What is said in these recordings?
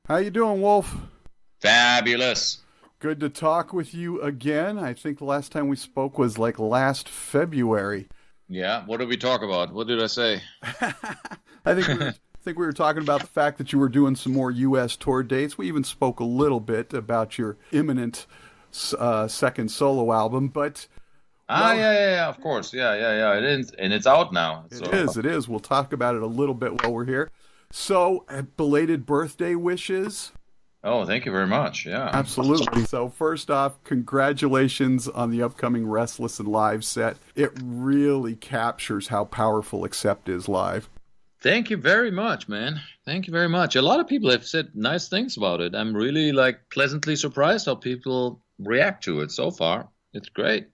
How you doing, Wolf? Fabulous. Good to talk with you again. I think the last time we spoke was like last February. Yeah, what did we talk about? What did I say? I think we were talking about the fact that you were doing some more U.S. tour dates. We even spoke a little bit about your imminent second solo album, but well, Yeah, of course. Yeah. It is, and it's out now. it is. So, It is. We'll talk about it a little bit while we're here. So, belated birthday wishes. oh, thank you very much. Yeah. Absolutely. So first off, congratulations on the upcoming Restless and Live set. It really captures how powerful Accept is live. Thank you very much, man. Thank you very much. A lot of people have said nice things about it. I'm really pleasantly surprised how people react to it so far. It's great.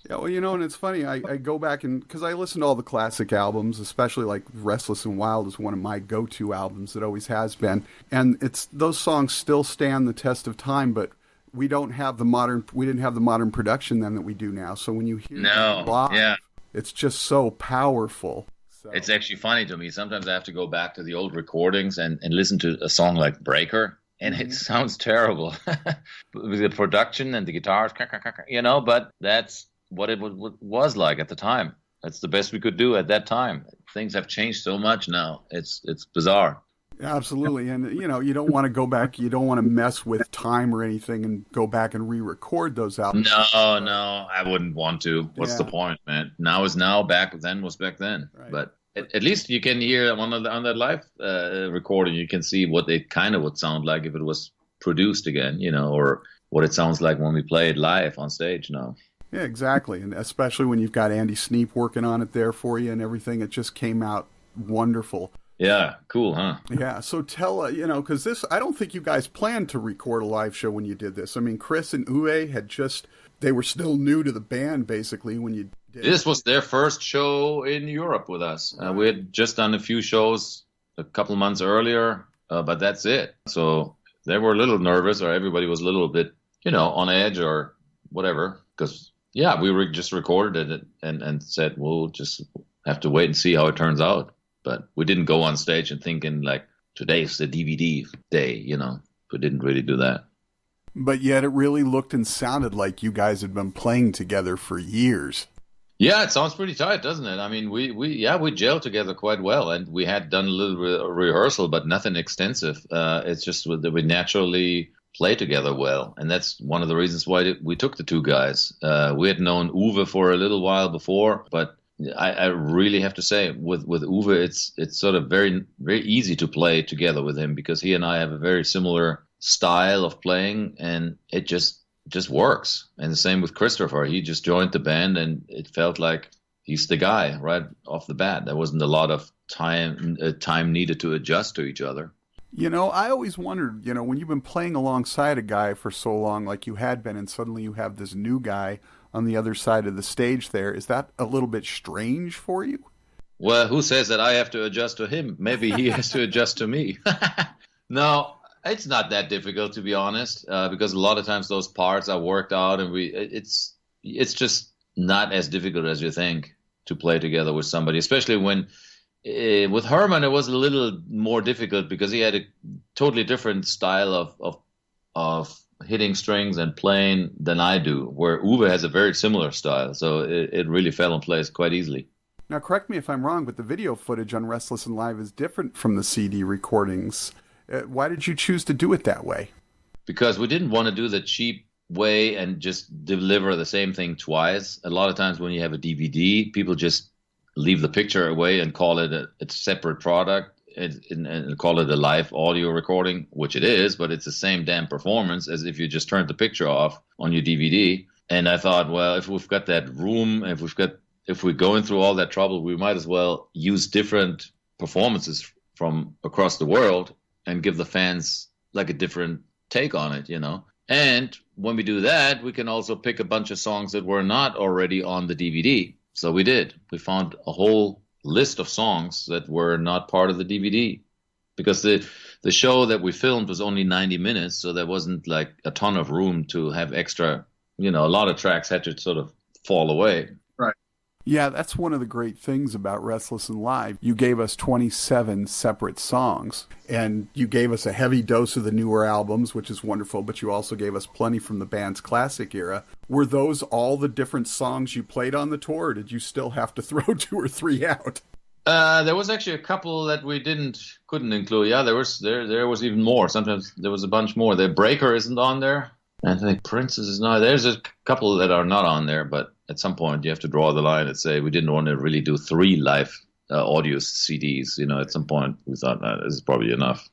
Yeah, well, and it's funny. I go back and because I listen to all the classic albums, especially like Restless and Wild is one of my go-to albums. It always has been, and it's those songs still stand the test of time. But we didn't have the modern production then that we do now. So when you hear them No, live, yeah. it's just so powerful. So It's actually funny to me. Sometimes I have to go back to the old recordings and listen to a song like Breaker, and it sounds terrible with the production and the guitars, but that's what it was like at the time. That's the best we could do at that time. Things have changed so much now. It's bizarre. absolutely, and you don't want to go back. You don't want to mess with time or anything, and go back and re-record those albums. No, I wouldn't want to. What's the Yeah, point, man? Now is now, back then was back then. right. But at least you can hear on that live recording, you can see what it kind of would sound like if it was produced again, or what it sounds like when we play it live on stage now. Yeah, exactly, and especially when you've got Andy Sneap working on it there for you and everything, it just came out wonderful. Yeah, cool, huh? Yeah, so tell because I don't think you guys planned to record a live show when you did this. I mean, Chris and Uwe they were still new to the band basically when you did it. This was their first show in Europe with us. We Right. had just done a few shows a couple months earlier, but that's it. So they were a little nervous, or everybody was a little bit, on edge or whatever. Because, yeah, just recorded it and said, we'll just have to wait and see how it turns out. But we didn't go on stage and thinking, today's the DVD day, We didn't really do that. But yet it really looked and sounded like you guys had been playing together for years. Yeah, it sounds pretty tight, doesn't it? I mean, we gelled together quite well, and we had done a little rehearsal, but nothing extensive. It's just that we naturally play together well, and that's one of the reasons why we took the two guys. We had known Uwe for a little while before, but I really have to say, with Uwe, it's sort of very very easy to play together with him because he and I have a very similar style of playing, and it just works. And the same with Christopher. He just joined the band, and it felt like he's the guy right off the bat. There wasn't a lot of time needed to adjust to each other. I always wondered, when you've been playing alongside a guy for so long, like you had been, and suddenly you have this new guy on the other side of the stage there, is that a little bit strange for you? Well, who says that I have to adjust to him? Maybe he has to adjust to me. No, it's not that difficult, to be honest, because a lot of times those parts are worked out, and it's just not as difficult as you think to play together with somebody, especially when with Herman it was a little more difficult because he had a totally different style of hitting strings and playing than I do, where Uwe has a very similar style, so it really fell in place quite easily. Now, correct me if I'm wrong, but the video footage on Restless and Live is different from the CD recordings. Why did you choose to do it that way? Because we didn't want to do the cheap way and just deliver the same thing twice. A lot of times when you have a DVD, people just leave the picture away and call it a separate product and call it a live audio recording, which it is, but it's the same damn performance as if you just turned the picture off on your DVD. And I thought, well, if we've got that room, if we're going through all that trouble, we might as well use different performances from across the world and give the fans like a different take on it, And when we do that, we can also pick a bunch of songs that were not already on the DVD. So we did. We found a whole list of songs that were not part of the DVD because the show that we filmed was only 90 minutes, so there wasn't like a ton of room to have extra, a lot of tracks had to sort of fall away. Right. Yeah, that's one of the great things about Restless and Live. You gave us 27 separate songs, and you gave us a heavy dose of the newer albums, which is wonderful, but you also gave us plenty from the band's classic era. Were those all the different songs you played on the tour, or did you still have to throw 2 or 3 out? There was actually a couple that we couldn't include. Yeah, there was even more. Sometimes there was a bunch more. The Breaker isn't on there. I think Princess is not. There's a couple that are not on there, but at some point you have to draw the line and say we didn't want to really do 3 live audio CDs. At some point we thought this is probably enough.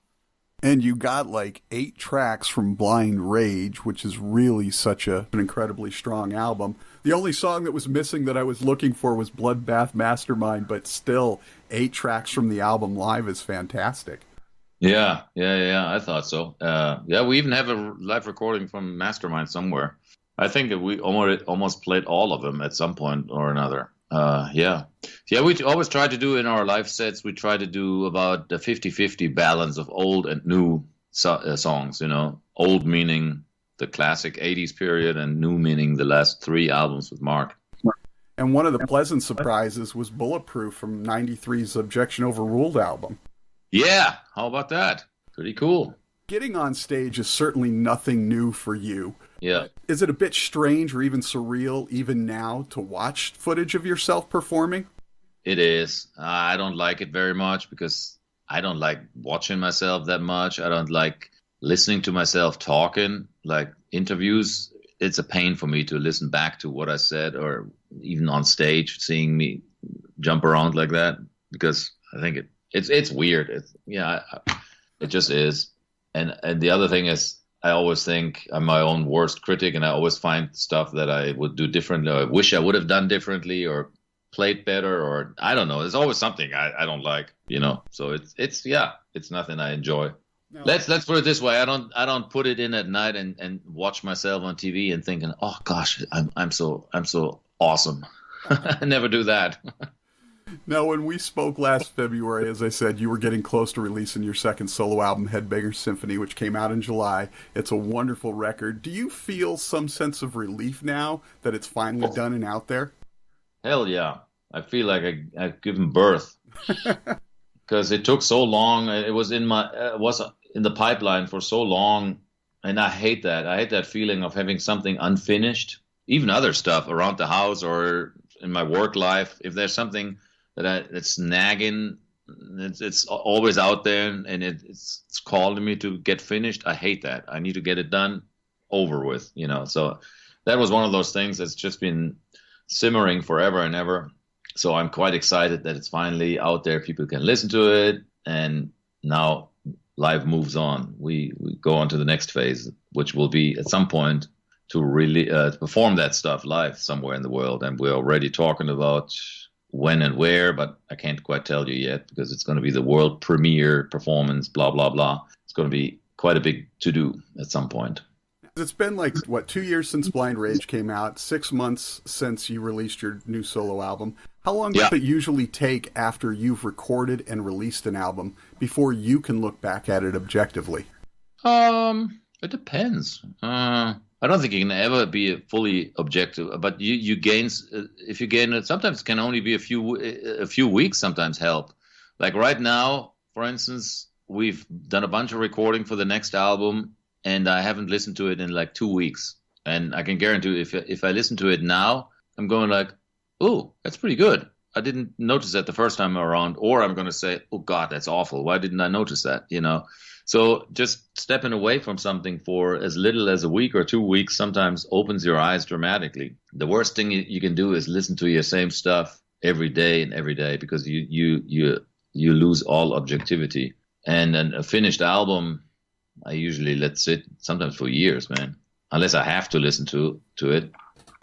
And you got like 8 tracks from Blind Rage, which is really such an incredibly strong album. The only song that was missing that I was looking for was Bloodbath Mastermind, but still 8 tracks from the album live is fantastic. Yeah, I thought so. We even have a live recording from Mastermind somewhere. I think that we almost played all of them at some point or another. We always try to do in our live sets, we try to do about the 50-50 balance of old and new songs, old meaning the classic 80s period and new meaning the last 3 albums with Mark. And one of the pleasant surprises was Bulletproof from 93's Objection Overruled album. Yeah, how about that? Pretty cool. Getting on stage is certainly nothing new for you. Yeah. Is it a bit strange or even surreal, even now, to watch footage of yourself performing? It is. I don't like it very much because I don't like watching myself that much. I don't like listening to myself talking, like interviews. It's a pain for me to listen back to what I said, or even on stage, seeing me jump around like that, because I think it's weird. It just is. And the other thing is, I always think I'm my own worst critic, and I always find stuff that I would do differently, or I wish I would have done differently, or played better, or I don't know. There's always something I don't like, So it's nothing I enjoy. No. Let's put it this way. I don't put it in at night and watch myself on TV and thinking, oh gosh, I'm so awesome. I never do that. Now, when we spoke last February, as I said, you were getting close to releasing your second solo album, Headbanger Symphony, which came out in July. It's a wonderful record. Do you feel some sense of relief now that it's finally done and out there? Hell yeah. I feel like I've given birth. Because it took so long. It was in the pipeline for so long, and I hate that. I hate that feeling of having something unfinished. Even other stuff around the house or in my work life, if there's something that's nagging, it's always out there, and it's calling me to get finished. I hate that. I need to get it done, over with. So that was one of those things that's just been simmering forever and ever. So I'm quite excited that it's finally out there. People can listen to it, and now live moves on. We go on to the next phase, which will be at some point to really perform that stuff live somewhere in the world. And we're already talking about when and where, but I can't quite tell you yet, because it's going to be the world premiere performance, blah, blah, blah. It's going to be quite a big to-do at some point. It's been 2 years since Blind Rage came out, 6 months since you released your new solo album. How long does it usually take after you've recorded and released an album before you can look back at it objectively? It depends. I don't think you can ever be fully objective, but you gain, if you gain it, sometimes it can only be a few weeks sometimes help. Like right now, for instance, we've done a bunch of recording for the next album, and I haven't listened to it in 2 weeks. And I can guarantee you, if I listen to it now, I'm going like, oh, that's pretty good. I didn't notice that the first time around. Or I'm going to say, oh, God, that's awful. Why didn't I notice that? So just stepping away from something for as little as a week or 2 weeks sometimes opens your eyes dramatically. The worst thing you can do is listen to your same stuff every day, because you lose all objectivity. And then a finished album, I usually let sit sometimes for years, man. Unless I have to listen to it,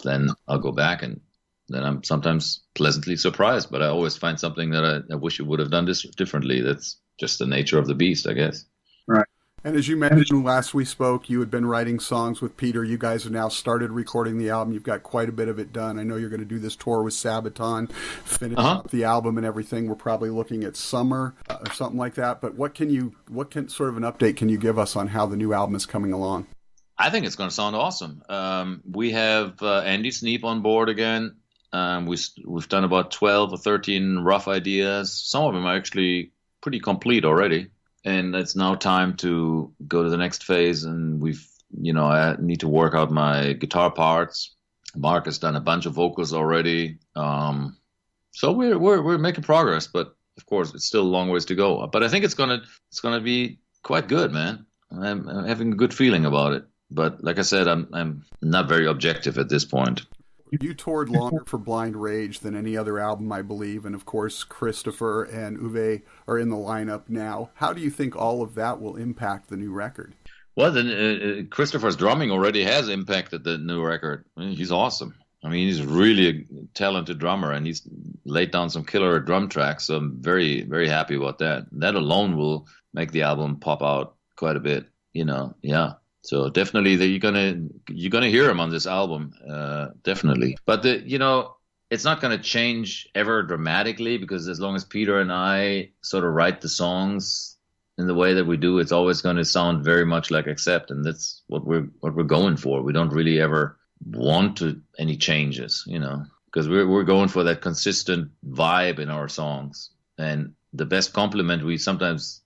then I'll go back, and then I'm sometimes pleasantly surprised. But I always find something that I wish you would have done this differently. That's just the nature of the beast, I guess. Right. And as you mentioned last we spoke, you had been writing songs with Peter. You guys have now started recording the album. You've got quite a bit of it done. I know you're going to do this tour with Sabaton, finish up the album and everything. We're probably looking at summer or something like that. But what sort of an update can you give us on how the new album is coming along? I think it's going to sound awesome. We have Andy Sneap on board again. We've done about 12 or 13 rough ideas. Some of them are actually pretty complete already, and it's now time to go to the next phase. And I need to work out my guitar parts. Mark has done a bunch of vocals already, so we're making progress. But of course, it's still a long ways to go. But I think it's gonna be quite good, man. I'm having a good feeling about it. But like I said, I'm not very objective at this point. You toured longer for Blind Rage than any other album, I believe, and of course Christopher and Uwe are in the lineup now. How do you think all of that will impact the new record? Well, then Christopher's drumming already has impacted the new record. I mean, he's awesome. I mean, he's really a talented drummer, and he's laid down some killer drum tracks. So I'm very, very happy about that. That alone will make the album pop out quite a bit. Yeah. So definitely, you're gonna hear him on this album, definitely. But it's not gonna change ever dramatically, because as long as Peter and I sort of write the songs in the way that we do, it's always going to sound very much like Accept, and that's what we're going for. We don't really ever want any changes, because we're going for that consistent vibe in our songs. And the best compliment we sometimes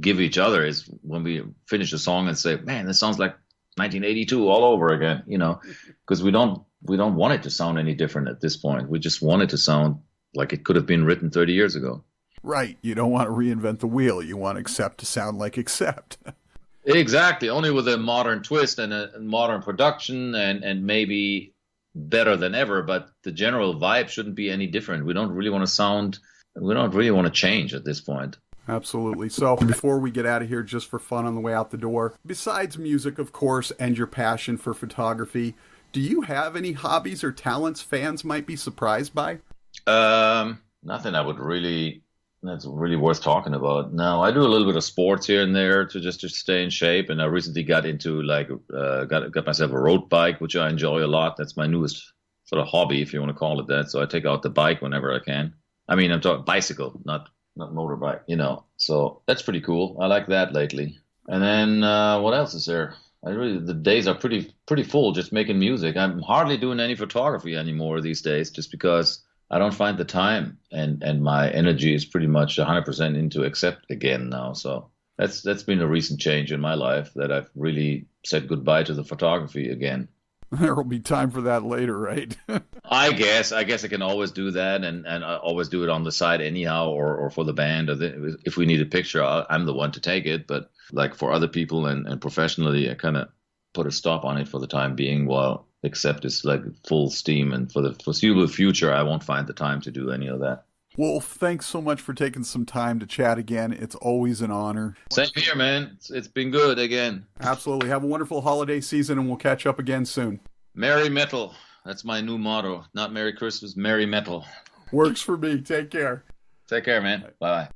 give each other is when we finish a song and say, "Man, this sounds like 1982 all over again," because we don't want it to sound any different at this point. We just want it to sound like it could have been written 30 years ago. Right. You don't want to reinvent the wheel. You want Accept to sound like Accept. Exactly. Only with a modern twist and a modern production and maybe better than ever, but the general vibe shouldn't be any different. We don't really want to change at this point. Absolutely. So before we get out of here, just for fun on the way out the door, besides music, of course, and your passion for photography, do you have any hobbies or talents fans might be surprised by? Nothing that's really worth talking about. No, I do a little bit of sports here and there to stay in shape. And I recently got into got myself a road bike, which I enjoy a lot. That's my newest sort of hobby, if you want to call it that. So I take out the bike whenever I can. I mean, I'm talking bicycle, not motorbike, So that's pretty cool. I like that lately. And then what else is there? The days are pretty full just making music. I'm hardly doing any photography anymore these days, just because I don't find the time, and my energy is pretty much 100% into Accept again now. So that's been a recent change in my life, that I've really said goodbye to the photography again. There will be time for that later, right? I guess I can always do that, and I always do it on the side anyhow, or for the band. If we need a picture, I'm the one to take it. But like for other people and professionally, I kind of put a stop on it for the time being, while Accept is like full steam. And for the foreseeable future, I won't find the time to do any of that. Wolf, thanks so much for taking some time to chat again. It's always an honor. Same here, man. It's been good again. Absolutely. Have a wonderful holiday season, and we'll catch up again soon. Merry Metal. That's my new motto. Not Merry Christmas, Merry Metal. Works for me. Take care. Take care, man. Bye.